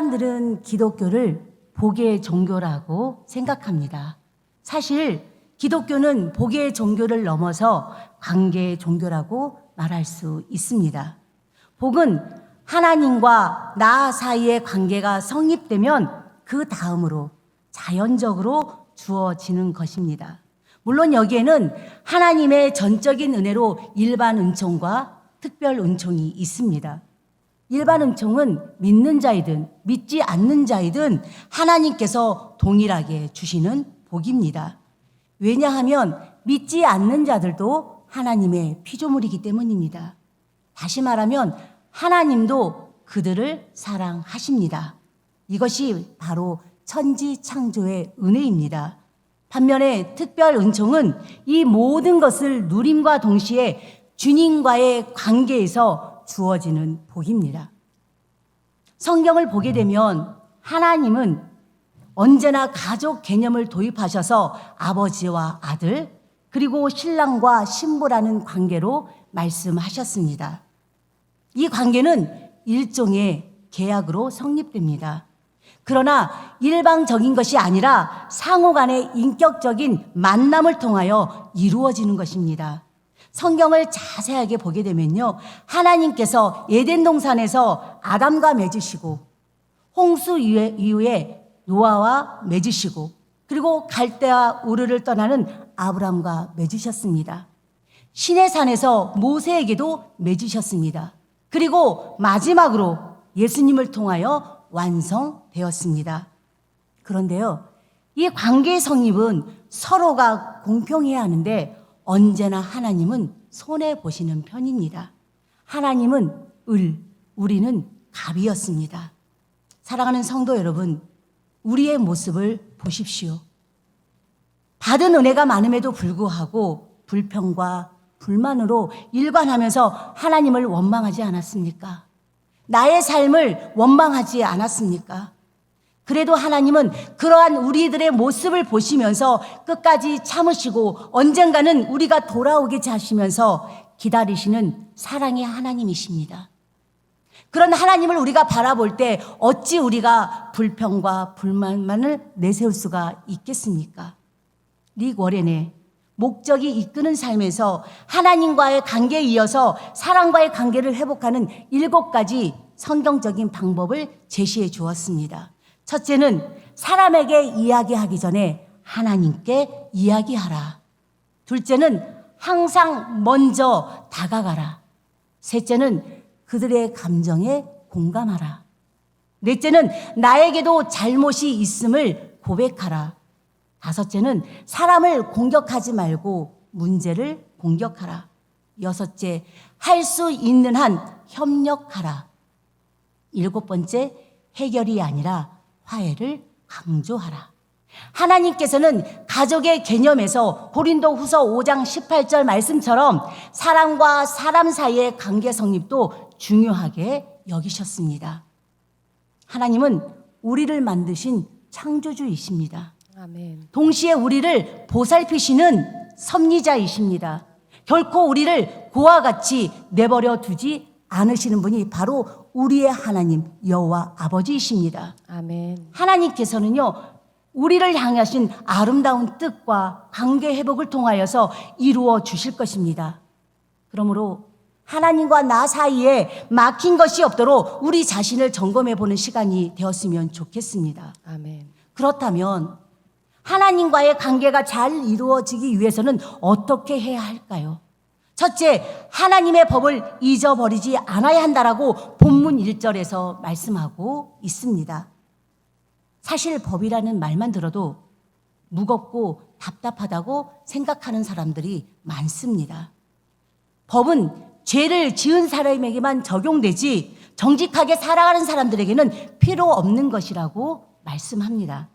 사람들은 기독교를 복의 종교라고 생각합니다. 사실 기독교는 복의 종교를 넘어서 관계의 종교라고 말할 수 있습니다. 복은 하나님과 나 사이의 관계가 성립되면 그 다음으로 자연적으로 주어지는 것입니다. 물론 여기에는 하나님의 전적인 은혜로 일반 은총과 특별 은총이 있습니다. 일반 은총은 믿는 자이든 믿지 않는 자이든 하나님께서 동일하게 주시는 복입니다. 왜냐하면 믿지 않는 자들도 하나님의 피조물이기 때문입니다. 다시 말하면 하나님도 그들을 사랑하십니다. 이것이 바로 천지창조의 은혜입니다. 반면에 특별 은총은 이 모든 것을 누림과 동시에 주님과의 관계에서 주어지는 복입니다. 성경을 보게 되면 하나님은 언제나 가족 개념을 도입하셔서 아버지와 아들 그리고 신랑과 신부라는 관계로 말씀하셨습니다. 이 관계는 일종의 계약으로 성립됩니다. 그러나 일방적인 것이 아니라 상호 간의 인격적인 만남을 통하여 이루어지는 것입니다. 성경을 자세하게 보게 되면요, 하나님께서 에덴 동산에서 아담과 맺으시고 홍수 이후에 노아와 맺으시고 그리고 갈대아 우르를 떠나는 아브람과 맺으셨습니다. 시내산에서 모세에게도 맺으셨습니다. 그리고 마지막으로 예수님을 통하여 완성되었습니다. 그런데요, 이 관계의 성립은 서로가 공평해야 하는데 언제나 하나님은 손해보시는 편입니다. 하나님은 을, 우리는 갑이었습니다. 사랑하는 성도 여러분, 우리의 모습을 보십시오. 받은 은혜가 많음에도 불구하고 불평과 불만으로 일관하면서 하나님을 원망하지 않았습니까? 나의 삶을 원망하지 않았습니까? 그래도 하나님은 그러한 우리들의 모습을 보시면서 끝까지 참으시고 언젠가는 우리가 돌아오게 하시면서 기다리시는 사랑의 하나님이십니다. 그런 하나님을 우리가 바라볼 때 어찌 우리가 불평과 불만만을 내세울 수가 있겠습니까? 릭 워렌의 목적이 이끄는 삶에서 하나님과의 관계에 이어서 사랑과의 관계를 회복하는 7가지 성경적인 방법을 제시해 주었습니다. 첫째는 사람에게 이야기하기 전에 하나님께 이야기하라. 둘째는 항상 먼저 다가가라. 셋째는 그들의 감정에 공감하라. 넷째는 나에게도 잘못이 있음을 고백하라. 다섯째는 사람을 공격하지 말고 문제를 공격하라. 여섯째, 할 수 있는 한 협력하라. 7번째, 해결이 아니라 화해를 강조하라. 하나님께서는 가족의 개념에서 고린도후서 5장 18절 말씀처럼 사람과 사람 사이의 관계 성립도 중요하게 여기셨습니다. 하나님은 우리를 만드신 창조주이십니다. 아멘. 동시에 우리를 보살피시는 섭리자이십니다. 결코 우리를 고와 같이 내버려 두지 않으시는 분이 바로 우리의 하나님 여호와 아버지이십니다. 아멘. 하나님께서는요, 우리를 향하신 아름다운 뜻과 관계 회복을 통하여서 이루어 주실 것입니다. 그러므로 하나님과 나 사이에 막힌 것이 없도록 우리 자신을 점검해 보는 시간이 되었으면 좋겠습니다. 아멘. 그렇다면 하나님과의 관계가 잘 이루어지기 위해서는 어떻게 해야 할까요? 첫째, 하나님의 법을 잊어버리지 않아야 한다라고 본문 1절에서 말씀하고 있습니다. 사실 법이라는 말만 들어도 무겁고 답답하다고 생각하는 사람들이 많습니다. 법은 죄를 지은 사람에게만 적용되지 정직하게 살아가는 사람들에게는 필요 없는 것이라고 말씀합니다.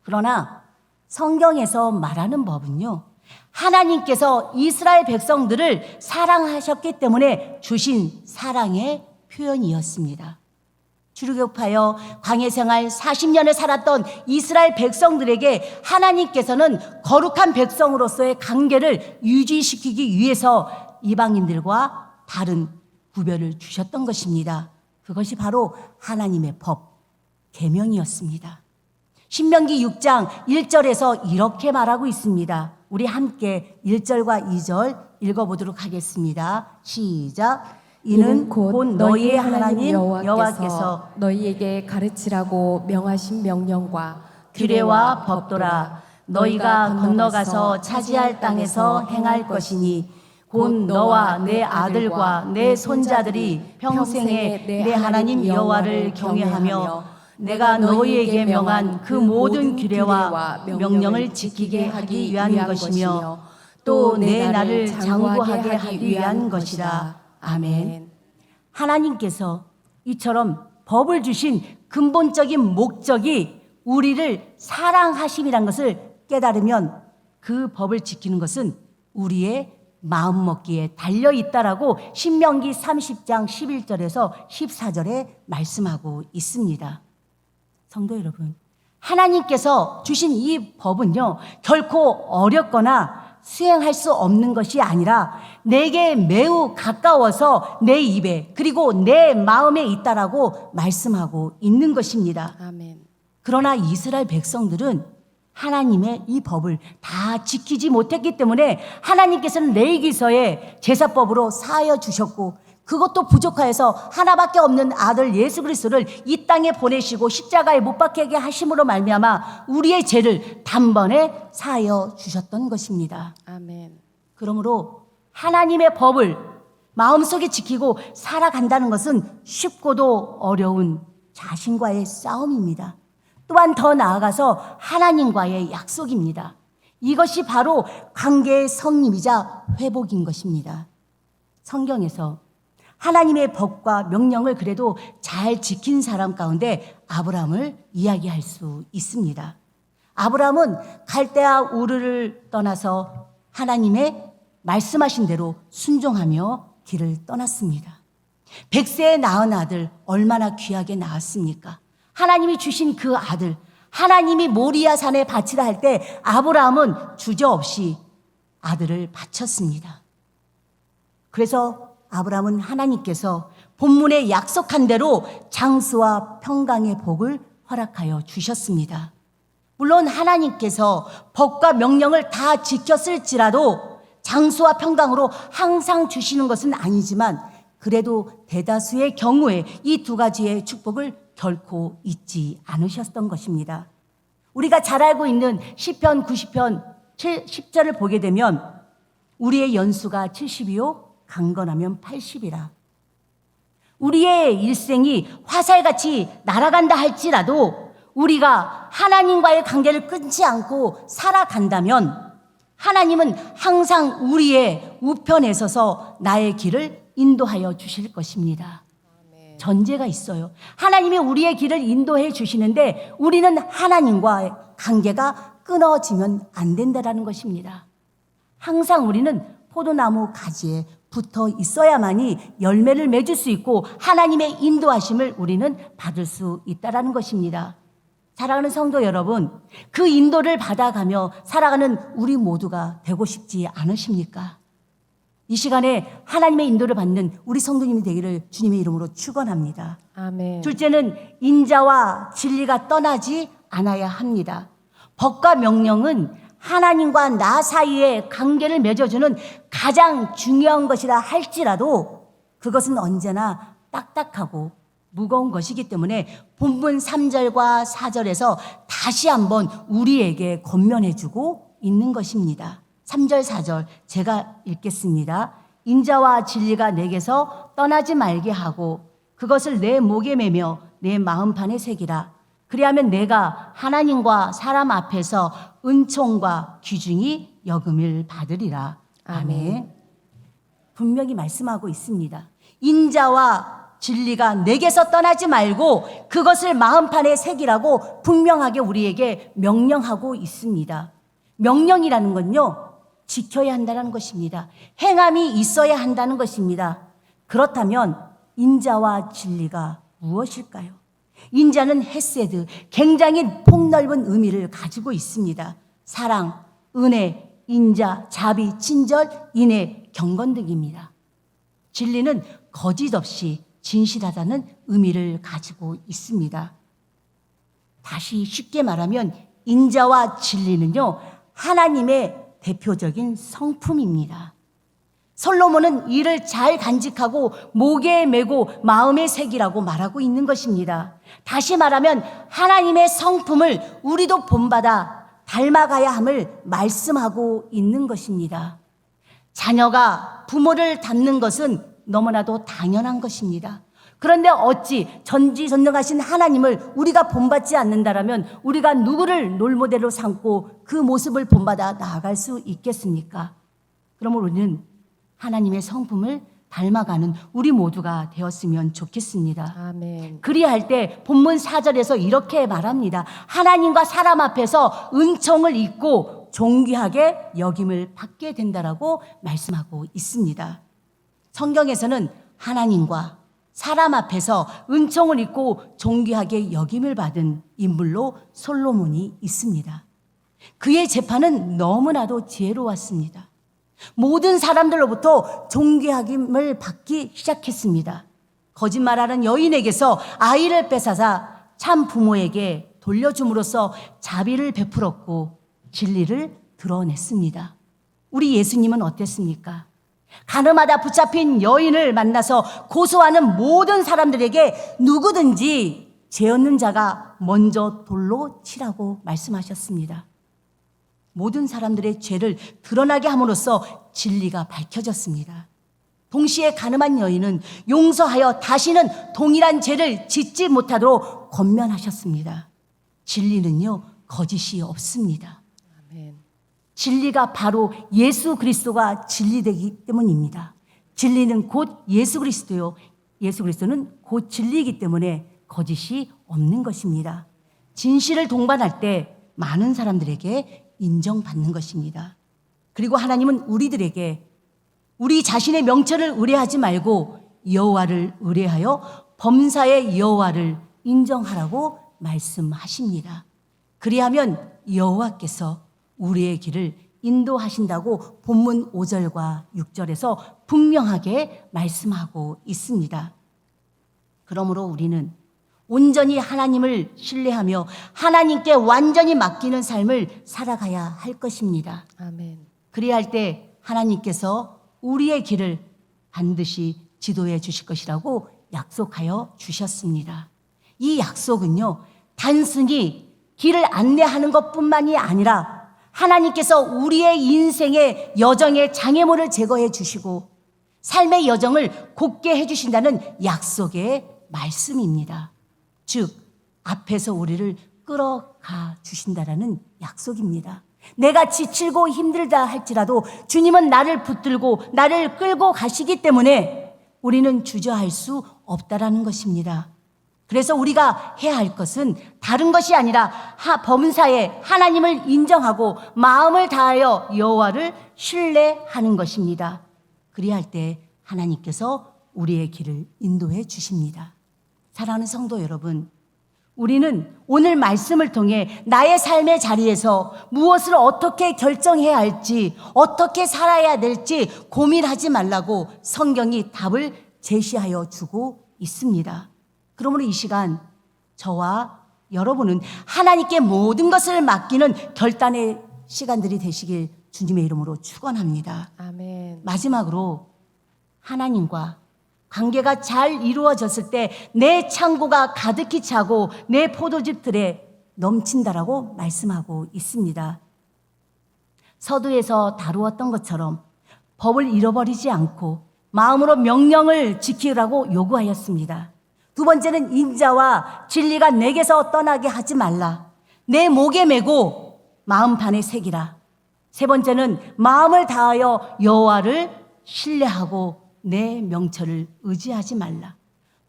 그러나 성경에서 말하는 법은요, 하나님께서 이스라엘 백성들을 사랑하셨기 때문에 주신 사랑의 표현이었습니다. 출애굽하여 광야 생활 40년을 살았던 이스라엘 백성들에게 하나님께서는 거룩한 백성으로서의 관계를 유지시키기 위해서 이방인들과 다른 구별을 주셨던 것입니다. 그것이 바로 하나님의 법, 계명이었습니다. 신명기 6장 1절에서 이렇게 말하고 있습니다. 우리 함께 1절과 2절 읽어보도록 하겠습니다. 시작. 이는 곧 너희의 하나님 여호와께서 너희에게 가르치라고 명하신 명령과 규례와 법도라. 너희가 건너가서 차지할 땅에서 행할 것이니 곧 너와 내 아들과 내 손자들이 평생에 내 하나님 여호와를 경외하며 내가 너희에게 명한 그 모든 규례와 명령을 지키게 하기 위한 것이며 또 내 나를 장구하게 하기 위한 것이라. 아멘. 하나님께서 이처럼 법을 주신 근본적인 목적이 우리를 사랑하심이란 것을 깨달으면 그 법을 지키는 것은 우리의 마음먹기에 달려있다라고 신명기 30장 11절에서 14절에 말씀하고 있습니다. 성도 여러분, 하나님께서 주신 이 법은요, 결코 어렵거나 수행할 수 없는 것이 아니라 내게 매우 가까워서 내 입에 그리고 내 마음에 있다라고 말씀하고 있는 것입니다. 아멘. 그러나 이스라엘 백성들은 하나님의 이 법을 다 지키지 못했기 때문에 하나님께서는 레위기서에 제사법으로 사하여 주셨고 그것도 부족하여서 하나밖에 없는 아들 예수 그리스도를 이 땅에 보내시고 십자가에 못 박히게 하심으로 말미암아 우리의 죄를 단번에 사하여 주셨던 것입니다. 아멘. 그러므로 하나님의 법을 마음속에 지키고 살아간다는 것은 쉽고도 어려운 자신과의 싸움입니다. 또한 더 나아가서 하나님과의 약속입니다. 이것이 바로 관계의 성립이자 회복인 것입니다. 성경에서 하나님의 법과 명령을 그래도 잘 지킨 사람 가운데 아브라함을 이야기할 수 있습니다. 아브라함은 갈대아 우르를 떠나서 하나님의 말씀하신 대로 순종하며 길을 떠났습니다. 100세에 낳은 아들 얼마나 귀하게 낳았습니까? 하나님이 주신 그 아들, 하나님이 모리아 산에 바치라 할 때 아브라함은 주저없이 아들을 바쳤습니다. 그래서 아브라함은 하나님께서 본문에 약속한 대로 장수와 평강의 복을 허락하여 주셨습니다. 물론 하나님께서 법과 명령을 다 지켰을지라도 장수와 평강으로 항상 주시는 것은 아니지만 그래도 대다수의 경우에 이 두 가지의 축복을 결코 잊지 않으셨던 것입니다. 우리가 잘 알고 있는 시편 90편 10절을 보게 되면 우리의 연수가 70이요 강건하면 80이라. 우리의 일생이 화살같이 날아간다 할지라도 우리가 하나님과의 관계를 끊지 않고 살아간다면 하나님은 항상 우리의 우편에 서서 나의 길을 인도하여 주실 것입니다. 전제가 있어요. 하나님이 우리의 길을 인도해 주시는데 우리는 하나님과의 관계가 끊어지면 안 된다는 것입니다. 항상 우리는 포도나무 가지에 붙어 있어야만이 열매를 맺을 수 있고 하나님의 인도하심을 우리는 받을 수 있다는 것입니다. 사랑하는 성도 여러분, 그 인도를 받아가며 살아가는 우리 모두가 되고 싶지 않으십니까? 이 시간에 하나님의 인도를 받는 우리 성도님이 되기를 주님의 이름으로 축원합니다. 아멘. 둘째는 인자와 진리가 떠나지 않아야 합니다. 법과 명령은 하나님과 나 사이의 관계를 맺어주는 가장 중요한 것이라 할지라도 그것은 언제나 딱딱하고 무거운 것이기 때문에 본문 3절과 4절에서 다시 한번 우리에게 권면해주고 있는 것입니다. 3절, 4절 제가 읽겠습니다. 인자와 진리가 내게서 떠나지 말게 하고 그것을 내 목에 매며 내 마음판에 새기라. 그리하면 내가 하나님과 사람 앞에서 은총과 귀중히 여김을 받으리라. 아멘. 분명히 말씀하고 있습니다. 인자와 진리가 내게서 떠나지 말고 그것을 마음판에 새기라고 분명하게 우리에게 명령하고 있습니다. 명령이라는 건요, 지켜야 한다는 것입니다. 행함이 있어야 한다는 것입니다. 그렇다면 인자와 진리가 무엇일까요? 인자는 헤세드, 굉장히 폭넓은 의미를 가지고 있습니다. 사랑, 은혜, 인자, 자비, 친절, 인애, 경건 등입니다. 진리는 거짓 없이 진실하다는 의미를 가지고 있습니다. 다시 쉽게 말하면 인자와 진리는요, 하나님의 대표적인 성품입니다. 솔로몬은 이를 잘 간직하고 목에 메고 마음에 새기라고 말하고 있는 것입니다. 다시 말하면 하나님의 성품을 우리도 본받아 닮아가야 함을 말씀하고 있는 것입니다. 자녀가 부모를 닮는 것은 너무나도 당연한 것입니다. 그런데 어찌 전지전능하신 하나님을 우리가 본받지 않는다라면 우리가 누구를 롤모델로 삼고 그 모습을 본받아 나아갈 수 있겠습니까? 그러므로 우리는 하나님의 성품을 닮아가는 우리 모두가 되었으면 좋겠습니다. 아멘. 그리할 때 본문 4절에서 이렇게 말합니다. 하나님과 사람 앞에서 은총을 입고 존귀하게 여김을 받게 된다라고 말씀하고 있습니다. 성경에서는 하나님과 사람 앞에서 은총을 입고 존귀하게 여김을 받은 인물로 솔로몬이 있습니다. 그의 재판은 너무나도 지혜로웠습니다. 모든 사람들로부터 존귀함을 받기 시작했습니다. 거짓말하는 여인에게서 아이를 뺏어서 참 부모에게 돌려줌으로써 자비를 베풀었고 진리를 드러냈습니다. 우리 예수님은 어땠습니까? 가늠하다 붙잡힌 여인을 만나서 고소하는 모든 사람들에게 누구든지 죄 없는 자가 먼저 돌로 치라고 말씀하셨습니다. 모든 사람들의 죄를 드러나게 함으로써 진리가 밝혀졌습니다. 동시에 가늠한 여인은 용서하여 다시는 동일한 죄를 짓지 못하도록 권면하셨습니다. 진리는요, 거짓이 없습니다. 아멘. 진리가 바로 예수 그리스도가 진리되기 때문입니다. 진리는 곧 예수 그리스도요. 예수 그리스도는 곧 진리이기 때문에 거짓이 없는 것입니다. 진실을 동반할 때 많은 사람들에게 인정받는 것입니다. 그리고 하나님은 우리들에게 우리 자신의 명철을 의뢰하지 말고 여호와를 의뢰하여 범사의 여호와를 인정하라고 말씀하십니다. 그리하면 여호와께서 우리의 길을 인도하신다고 본문 5절과 6절에서 분명하게 말씀하고 있습니다. 그러므로 우리는 온전히 하나님을 신뢰하며 하나님께 완전히 맡기는 삶을 살아가야 할 것입니다. 아멘. 그리할 때 하나님께서 우리의 길을 반드시 지도해 주실 것이라고 약속하여 주셨습니다. 이 약속은요, 단순히 길을 안내하는 것뿐만이 아니라 하나님께서 우리의 인생의 여정의 장애물을 제거해 주시고 삶의 여정을 곧게 해 주신다는 약속의 말씀입니다. 즉, 앞에서 우리를 끌어가 주신다라는 약속입니다. 내가 지치고 힘들다 할지라도 주님은 나를 붙들고 나를 끌고 가시기 때문에 우리는 주저할 수 없다라는 것입니다. 그래서 우리가 해야 할 것은 다른 것이 아니라 범사에 하나님을 인정하고 마음을 다하여 여호와를 신뢰하는 것입니다. 그리할 때 하나님께서 우리의 길을 인도해 주십니다. 사랑하는 성도 여러분, 우리는 오늘 말씀을 통해 나의 삶의 자리에서 무엇을 어떻게 결정해야 할지, 어떻게 살아야 될지 고민하지 말라고 성경이 답을 제시하여 주고 있습니다. 그러므로 이 시간 저와 여러분은 하나님께 모든 것을 맡기는 결단의 시간들이 되시길 주님의 이름으로 축원합니다. 아멘. 마지막으로 하나님과 관계가 잘 이루어졌을 때 내 창고가 가득히 차고 내 포도즙들에 넘친다라고 말씀하고 있습니다. 서두에서 다루었던 것처럼 법을 잃어버리지 않고 마음으로 명령을 지키라고 요구하였습니다. 두 번째는 인자와 진리가 내게서 떠나게 하지 말라. 내 목에 메고 마음판에 새기라. 세 번째는 마음을 다하여 여호와를 신뢰하고 내 명철을 의지하지 말라.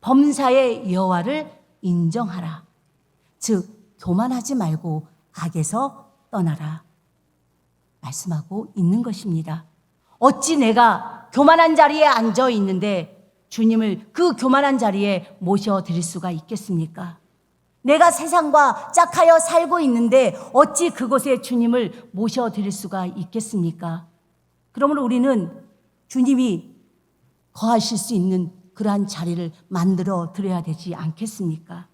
범사의 여호와를 인정하라. 즉 교만하지 말고 악에서 떠나라. 말씀하고 있는 것입니다. 어찌 내가 교만한 자리에 앉아 있는데 주님을 그 교만한 자리에 모셔드릴 수가 있겠습니까? 내가 세상과 짝하여 살고 있는데 어찌 그곳에 주님을 모셔드릴 수가 있겠습니까? 그러므로 우리는 주님이 거하실 수 있는 그러한 자리를 만들어 드려야 되지 않겠습니까?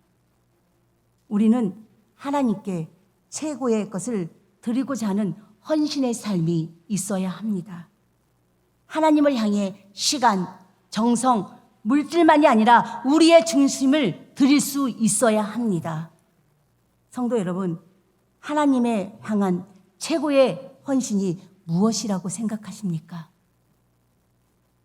우리는 하나님께 최고의 것을 드리고자 하는 헌신의 삶이 있어야 합니다. 하나님을 향해 시간, 정성, 물질만이 아니라 우리의 중심을 드릴 수 있어야 합니다. 성도 여러분, 하나님의 향한 최고의 헌신이 무엇이라고 생각하십니까?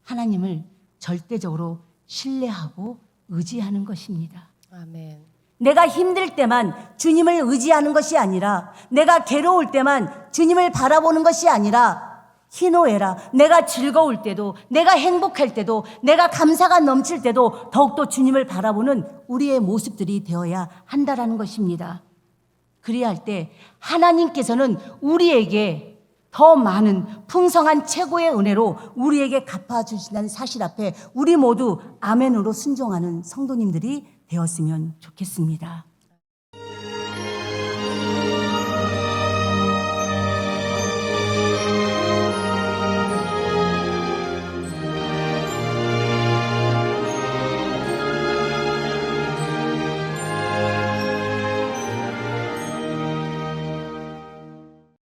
하나님을 절대적으로 신뢰하고 의지하는 것입니다. 아멘. 내가 힘들 때만 주님을 의지하는 것이 아니라, 내가 괴로울 때만 주님을 바라보는 것이 아니라, 희노애라, 내가 즐거울 때도, 내가 행복할 때도, 내가 감사가 넘칠 때도 더욱더 주님을 바라보는 우리의 모습들이 되어야 한다라는 것입니다. 그래야 할 때 하나님께서는 우리에게 더 많은 풍성한 최고의 은혜로 우리에게 갚아주신다는 사실 앞에 우리 모두 아멘으로 순종하는 성도님들이 되었으면 좋겠습니다.